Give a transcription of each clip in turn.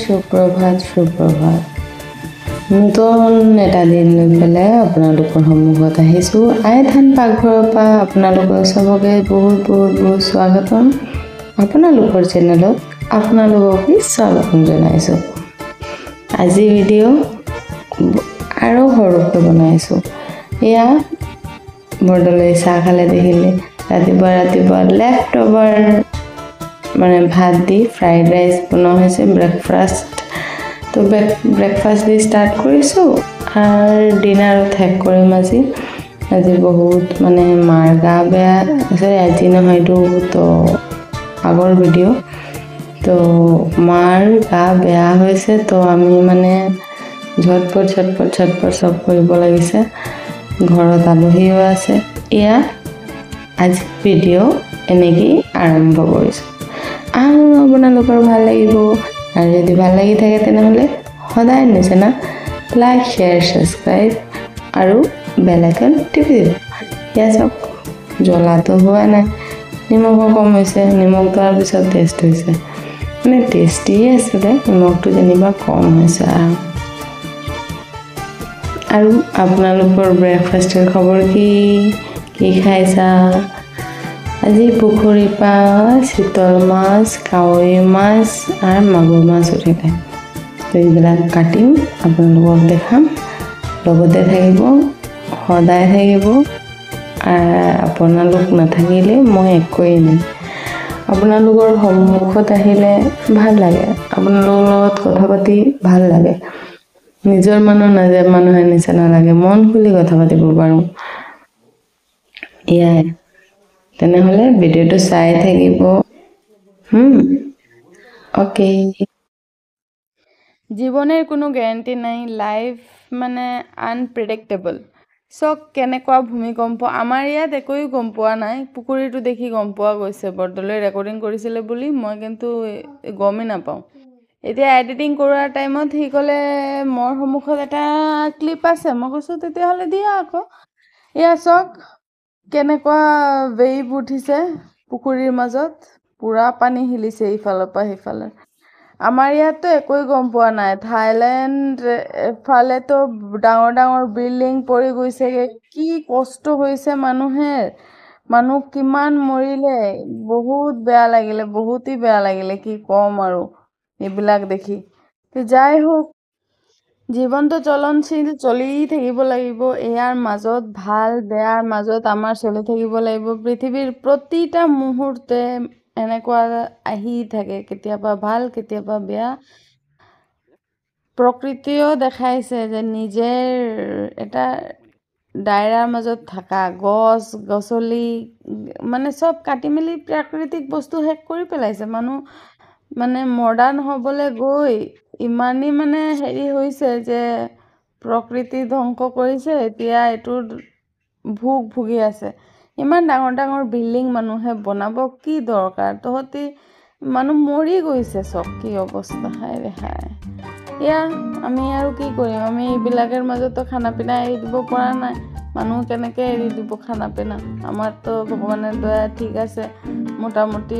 সুপ্ৰভাত নতুন এটা দিন লৈ পেলাই আপোনালোকৰ সন্মুখত আহিছোঁ আইথান পাকঘৰৰ পৰা আপোনালোকৰ সবকে বহুত স্বাগতম আপোনালোকৰ চেনেলত আপোনালোকক স্বাগতম জনাইছোঁ আজি ভিডিঅ' আৰু সৰুকৈ বনাইছোঁ এয়া বৰদলৈ চাহ খালে দেখিলে ৰাতিপুৱা লেফট অভাৰ মানে ভাত দি ফ্ৰাইড ৰাইচ বনোৱা হৈছে ব্ৰেকফাষ্ট তো ব্ৰেকফাষ্ট দি ষ্টাৰ্ট কৰিছোঁ আৰু ডিনাৰত শেষ কৰিম আজি বহুত মানে মাৰ গা বেয়া আজি নহয় এইটো তো আগৰ ভিডিঅ' তো মাৰ গা বেয়া হৈছে তো আমি মানে ঝটপট চব কৰিব লাগিছে ঘৰত আলহীও আছে এয়া আজি ভিডিঅ' এনেকৈ আৰম্ভ কৰিছোঁ আৰু আপোনালোকৰ ভাল লাগিব আৰু যদি ভাল লাগি থাকে তেনেহ'লে সদায় নিচিনা লাইক শ্বেয়াৰ ছাবস্ক্ৰাইব আৰু বেল আইকন টিপি দিব এয়া চাওক জ্বলাটো হোৱা নাই নিমখো কম হৈছে নিমখ দিয়াৰ পিছত টেষ্ট হৈছে মানে টেষ্টিয়ে আছিলে নিমখটো যেনিবা কম হৈছে আৰু আপোনালোকৰ ব্ৰেকফাষ্টৰ খবৰ কি খাইছা আজি পুখুৰীৰ পৰা চিতল মাছ কাৱৈ মাছ আৰু মাগুৰ মাছ উঠিলে তো এইবিলাক কাটিম আপোনালোকক দেখাম লগতে থাকিব সদায় থাকিব আপোনালোক নাথাকিলে মই একোৱেই নাই আপোনালোকৰ সন্মুখত আহিলে ভাল লাগে আপোনালোকৰ লগত কথা পাতি ভাল লাগে নিজৰ মানুহে নিচিনা লাগে মন খুলি কথা পাতিব পাৰোঁ এয়াই তেনেহ'লে ভিডিঅ'টো চাই থাকিব ওকে জীৱনৰ কোনো গ্যাৰান্টি নাই লাইফ মানে আনপ্ৰেডিক্টেবল চক কেনেকুৱা ভূমিকম্প আমাৰ ইয়াত একোৱেই গম পোৱা নাই পুখুৰীটো দেখি গম পোৱা গৈছে বৰদলৈ ৰেকৰ্ডিং কৰিছিলে বুলি মই কিন্তু গমেই নাপাওঁ এতিয়া এডিটিং কৰাৰ টাইমত সি ক'লে মোৰ সন্মুখত এটা ক্লিপ আছে মই কৈছোঁ তেতিয়াহ'লে দিয়া আকৌ এয়া চক কেনেকুৱা ৱেভ উঠিছে পুখুৰীৰ মাজত পুৰা পানী হিলিছে ইফালৰ পৰা সিফালে আমাৰ ইয়াততো একোৱেই গম পোৱা নাই থাইলেণ্ড ফালেতো ডাঙৰ বিল্ডিং পৰি গৈছেগৈ কি কষ্ট হৈছে মানুহ কিমান মৰিলে বহুত বেয়া লাগিলে বহুতেই বেয়া লাগিলে কি ক'ম আৰু এইবিলাক দেখি যাই হোক জীৱনটো চলনশীল চলি থাকিব লাগিব ইয়াৰ মাজত ভাল বেয়াৰ মাজত আমাৰ চলি থাকিব লাগিব পৃথিৱীৰ প্ৰতিটা মুহূৰ্তে এনেকুৱা আহি থাকে কেতিয়াবা ভাল কেতিয়াবা বেয়া প্ৰকৃতিয়েও দেখাইছে যে নিজেৰ এটা দায়ৰাৰ মাজত থকা গছলি মানে চব কাটি মেলি প্ৰাকৃতিক বস্তু শেষ কৰি পেলাইছে মানুহ মানে মডাৰ্ণ হ'বলৈ গৈ ইমানেই মানে হেৰি হৈছে যে প্ৰকৃতি ধ্বংস কৰিছে এতিয়া এইটো ভুগি আছে ইমান ডাঙৰ বিল্ডিং মানুহে বনাব কি দৰকাৰ তহঁতি মানুহ মৰি গৈছে চব কি অৱস্থা হায় এয়া আমি আৰু কি কৰিম আমি এইবিলাকৰ মাজতো খানা পিনা এৰি দিব পৰা নাই মানুহ কেনেকৈ এৰি দিব খানা পিনা আমাৰতো ভগৱানৰ দয়া ঠিক আছে মোটামুটি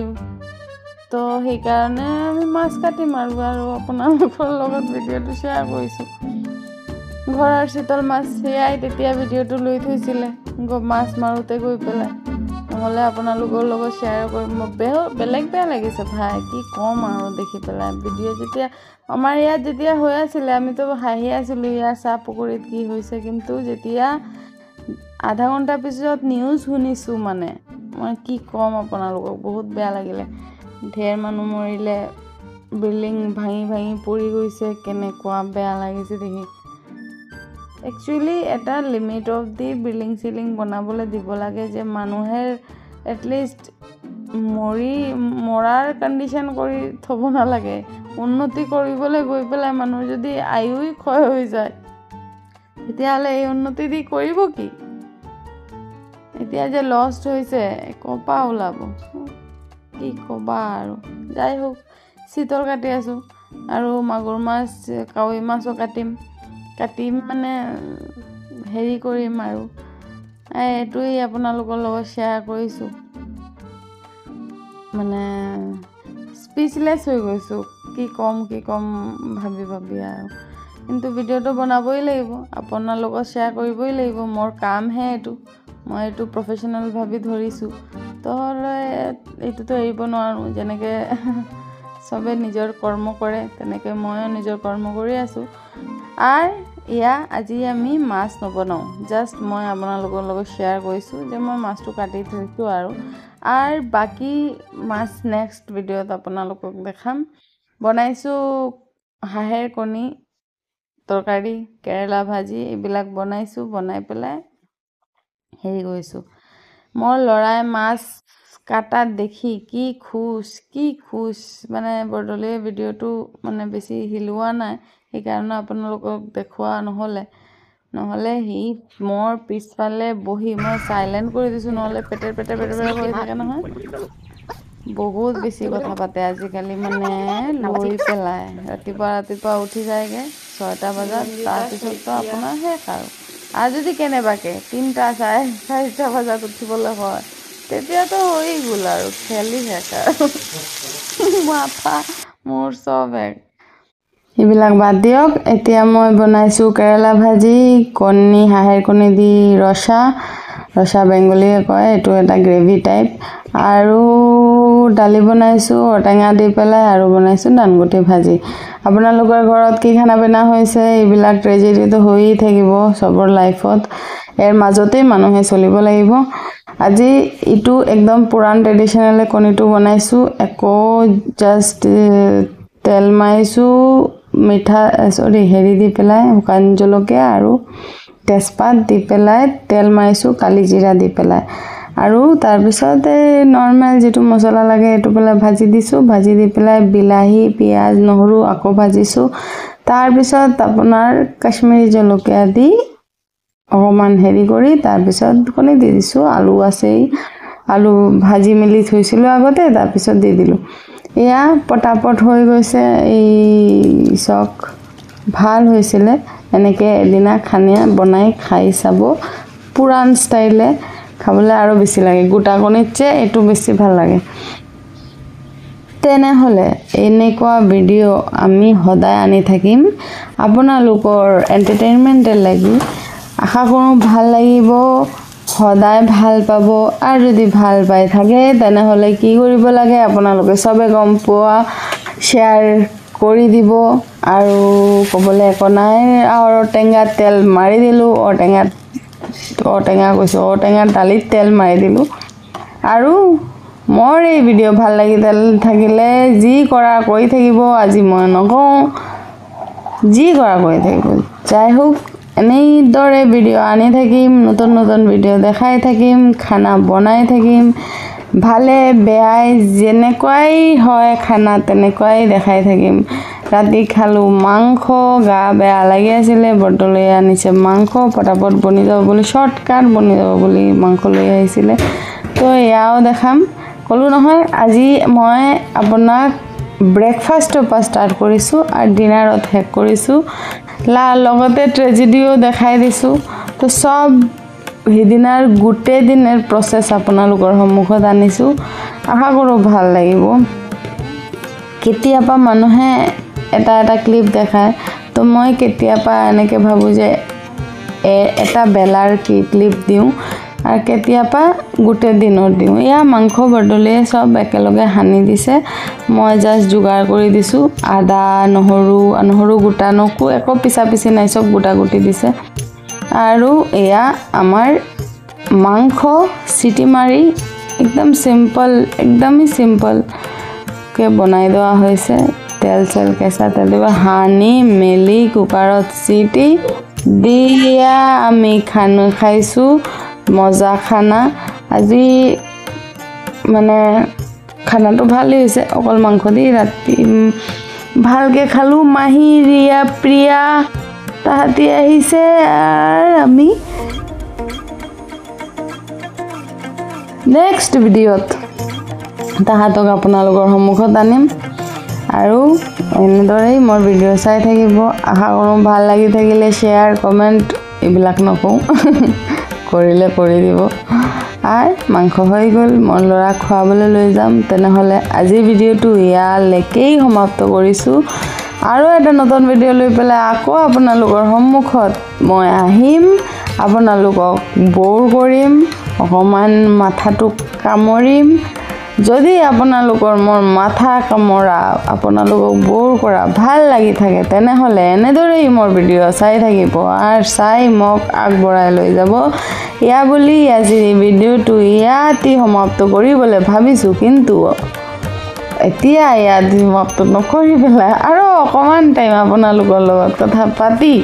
তো সেইকাৰণে আমি মাছ কাটিম আৰু আপোনালোকৰ লগত ভিডিঅ'টো শ্বেয়াৰ কৰিছোঁ ঘৰৰ চিতল মাছ সেয়াই তেতিয়া ভিডিঅ'টো লৈ থৈছিলে মাছ মাৰোঁতে গৈ পেলাই নহ'লে আপোনালোকৰ লগত শ্বেয়াৰ কৰিম বেলেগ বেয়া লাগিছে ভাই কি ক'ম আৰু দেখি পেলাই ভিডিঅ' যেতিয়া আমাৰ ইয়াত যেতিয়া হৈ আছিলে আমিতো হাঁহি আছিলোঁ ইয়াৰ চাহ পুখুৰীত কি হৈছে কিন্তু যেতিয়া আধা ঘণ্টাৰ পিছত নিউজ শুনিছোঁ মানে মই কি ক'ম আপোনালোকক বহুত বেয়া লাগিলে ঢেৰ মানুহ মৰিলে বিল্ডিং ভাঙি পৰি গৈছে কেনেকুৱা বেয়া লাগিছে দেখি একচুৱেলি এটা limit of the building ceiling বনাবলৈ দিব লাগে যে মানুহে এটলিষ্ট মৰাৰ কণ্ডিশ্যন কৰি থ'ব নালাগে উন্নতি কৰিবলৈ গৈ পেলাই মানুহ যদি আয়ুই ক্ষয় হৈ যায় তেতিয়াহ'লে এই উন্নতি দি কৰিব কি এতিয়া যে লষ্ট হৈছে ক'পা ওলাব কি ক'বা আৰু যাই হোক চিতল কাটি আছোঁ আৰু মাগুৰ মাছ কাৱৈ মাছো কাটিম মানে হেৰি কৰিম আৰু এইটোৱেই আপোনালোকৰ লগত শ্বেয়াৰ কৰিছোঁ মানে স্পীচলেছ হৈ গৈছোঁ কি ক'ম ভাবি আৰু কিন্তু ভিডিঅ'টো বনাবই লাগিব আপোনাৰ লগত শ্বেয়াৰ কৰিবই লাগিব মোৰ কামহে এইটো মই এইটো প্ৰফেশ্যনেল ভাবি ধৰিছোঁ তো এইটোতো এৰিব নোৱাৰোঁ যেনেকৈ চবে নিজৰ কৰ্ম কৰে তেনেকৈ ময়ো নিজৰ কৰ্ম কৰি আছোঁ আৰু আজি আমি মাছ নবনাওঁ জাষ্ট মই আপোনালোকৰ লগত শ্বেয়াৰ কৰিছোঁ যে মই মাছটো কাটি থৈছোঁ আৰু বাকী মাছ নেক্সট ভিডিঅ'ত আপোনালোকক দেখাম বনাইছোঁ হাঁহৰ কণী তৰকাৰী কেৰেলা ভাজি এইবিলাক বনাইছোঁ বনাই পেলাই হেৰি কৰিছোঁ মোৰ ল'ৰাই মাছ কাটাত দেখি কি খুচ মানে বৰদলৈয়ে ভিডিঅ'টো মানে বেছি হিলোৱা নাই সেইকাৰণে আপোনালোকক দেখুওৱা নহ'লে সি মোৰ পিছফালে বহি মই চাইলেণ্ট কৰি দিছোঁ নহ'লে পেটেৰ হৈ থাকে নহয় বহুত বেছি কথা পাতে আজিকালি মানে লৈ পেলাই ৰাতিপুৱা উঠি যায়গৈ 6টা বজাত তাৰপিছততো আপোনাৰ শেষ আৰু যদি কেনেবাকৈ 3টা 4টা বজাত উঠিবলৈ হয় তেতিয়াতো হৈ গ'ল আৰু খেলি শেষ আৰু মাথা মোৰ চব এক এইবিলাক বাদ দিয়ক এতিয়া মই বনাইছোঁ কেৰেলা ভাজি কণী হাঁহৰ কণী দি ৰসা বেংগলীয়ে কয় এইটো এটা গ্ৰেভি টাইপ আৰু দালি বনাইছোঁ ঔটেঙা দি পেলাই আৰু বনাইছোঁ দানগুটি ভাজি আপোনালোকৰ ঘৰত কি খানা পিনা হৈছে এইবিলাক ট্ৰেজেডিটো হৈয়ে থাকিব চবৰ লাইফত এৰ মাজতেই মানুহে চলিব লাগিব আজি ইটো একদম পুৰাণ ট্ৰেডিশ্যনেল কণীটো বনাইছোঁ একো জাষ্ট তেল মাৰিছোঁ মিঠা হেৰি দি পেলাই শুকান জলকীয়া আৰু তেজপাত দি পেলাই তেল মাৰিছোঁ কালি জিৰা দি পেলাই আৰু তাৰপিছত নৰ্মেল যিটো মছলা লাগে এইটো পেলাই ভাজি দিছোঁ ভাজি দি পেলাই বিলাহী পিঁয়াজ নহৰু আকৌ ভাজিছোঁ তাৰপিছত আপোনাৰ কাশ্মীৰী জলকীয়া দি অকণমান হেৰি কৰি তাৰপিছত কণী দি দিছোঁ আলু আছেই আলু ভাজি মেলি থৈছিলোঁ আগতে তাৰপিছত দি দিলোঁ এয়া পটাপট হৈ গৈছে এই চক ভাল হৈছিলে এনেকৈ এদিনা খানিয়া বনাই খাই চাব পুৰাণ ষ্টাইলে খাবলৈ আৰু বেছি লাগে গোটা কণীতছে এইটো বেছি ভাল লাগে তেনেহ'লে এনেকুৱা ভিডিঅ' আমি সদায় আনি থাকিম আপোনালোকৰ এণ্টাৰটেইনমেণ্টে লাগি আশা কৰোঁ ভাল লাগিব সদায় ভাল পাব আৰু যদি ভাল পাই থাকে তেনেহ'লে কি কৰিব লাগে আপোনালোকে চবে গম পোৱা শ্বেয়াৰ কৰি দিব আৰু ক'বলৈ একো নাই আৰু টেঙাত তেল মাৰি দিলোঁ ঔটেঙাৰ দালিত তেল মাৰি দিলোঁ আৰু মোৰ এই ভিডিঅ' ভাল লাগি থাকিলে যি কৰা কৰি থাকিব আজি মই নকওঁ যি কৰা কৰি থাকিব যাই হওক এনেদৰে ভিডিঅ' আনি থাকিম নতুন ভিডিঅ' দেখাই থাকিম খানা বনাই থাকিম ভালে বেয়াই যেনেকুৱাই হয় খানা তেনেকুৱাই দেখাই থাকিম ৰাতি খালোঁ মাংস গা বেয়া লাগি আছিলে বৰদলৈয়ে আনিছে মাংস পটাপট বনি যাব বুলি শ্বৰ্টকাট বনি যাব বুলি মাংস লৈ আহিছিলে তো এয়াও দেখাম ক'লোঁ নহয় আজি মই আপোনাক ব্ৰেকফাষ্টৰ পৰা ষ্টাৰ্ট কৰিছোঁ আৰু ডিনাৰত শেষ কৰিছোঁ লগতে ট্ৰেজেডিও দেখাই দিছোঁ তো চব সিদিনাৰ গোটেই দিনৰ প্ৰচেছ আপোনালোকৰ সন্মুখত আনিছোঁ আশা কৰোঁ ভাল লাগিব কেতিয়াবা মানুহে এটা ক্লিপ দেখায় তো মই কেতিয়াবা এনেকৈ ভাবোঁ যে এটা বেলাৰ ক্লিপ দিওঁ আৰু কেতিয়াবা গোটেই দিনৰ দিওঁ এয়া মাংস বৰদলৈয়ে চব একেলগে সানি দিছে মই জাষ্ট যোগাৰ কৰি দিছোঁ আদা নহৰু গোটা নকো একো পিছা নাই চব গোটা গুটি দিছে আৰু এয়া আমাৰ মাংস চিটি মাৰি একদমেই চিম্পলকৈ বনাই দেওয়া হৈছে তেল কেঁচা তেল দিব সানি মেলি কুকাৰত চিটি দিয়া আমি খাইছোঁ মজা খানা আজি মানে খানাটো ভালেই হৈছে অকল মাংস দি ৰাতি ভালকৈ খালোঁ মাহী ৰিয়া প্ৰিয়া তাহাঁতি আহিছে আৰু আমি নেক্সট ভিডিঅ'ত তাহাঁতক আপোনালোকৰ সন্মুখত আনিম আৰু এনেদৰেই মোৰ ভিডিঅ' চাই থাকিব আশা কৰোঁ ভাল লাগি থাকিলে শ্বেয়াৰ কমেণ্ট এইবিলাক নকওঁ কৰিলে কৰি দিব মাংস হৈ গ'ল মই ল'ৰাক খোৱাবলৈ লৈ যাম তেনেহ'লে আজিৰ ভিডিঅ'টো ইয়ালৈকেই সমাপ্ত কৰিছোঁ আৰু এটা নতুন ভিডিঅ' লৈ পেলাই আকৌ আপোনালোকৰ সন্মুখত মই আহিম আপোনালোকক বৰ কৰিম অকমান মাথাটো কামৰিম যদি আপোনালোকৰ মোৰ মাথা কামৰা আপোনালোকক বৰ কৰা ভাল লাগি থাকে তেনেহ'লে এনেদৰেই মোৰ ভিডিঅ' চাই থাকিব আৰু চাই মোক আগবঢ়াই লৈ যাব ইয়া বুলি আজিৰ এই ভিডিঅ'টো ইয়াতেই সমাপ্ত কৰিবলৈ ভাবিছোঁ কিন্তু এতিয়া ইয়াত সমাপ্ত নকৰি পেলাই আৰু অকণমান টাইম আপোনালোকৰ লগত কথা পাতি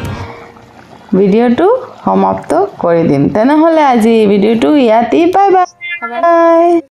ভিডিঅ'টো সমাপ্ত কৰি দিম তেনেহ'লে আজি এই ভিডিঅ'টো ইয়াতেই বাই বাই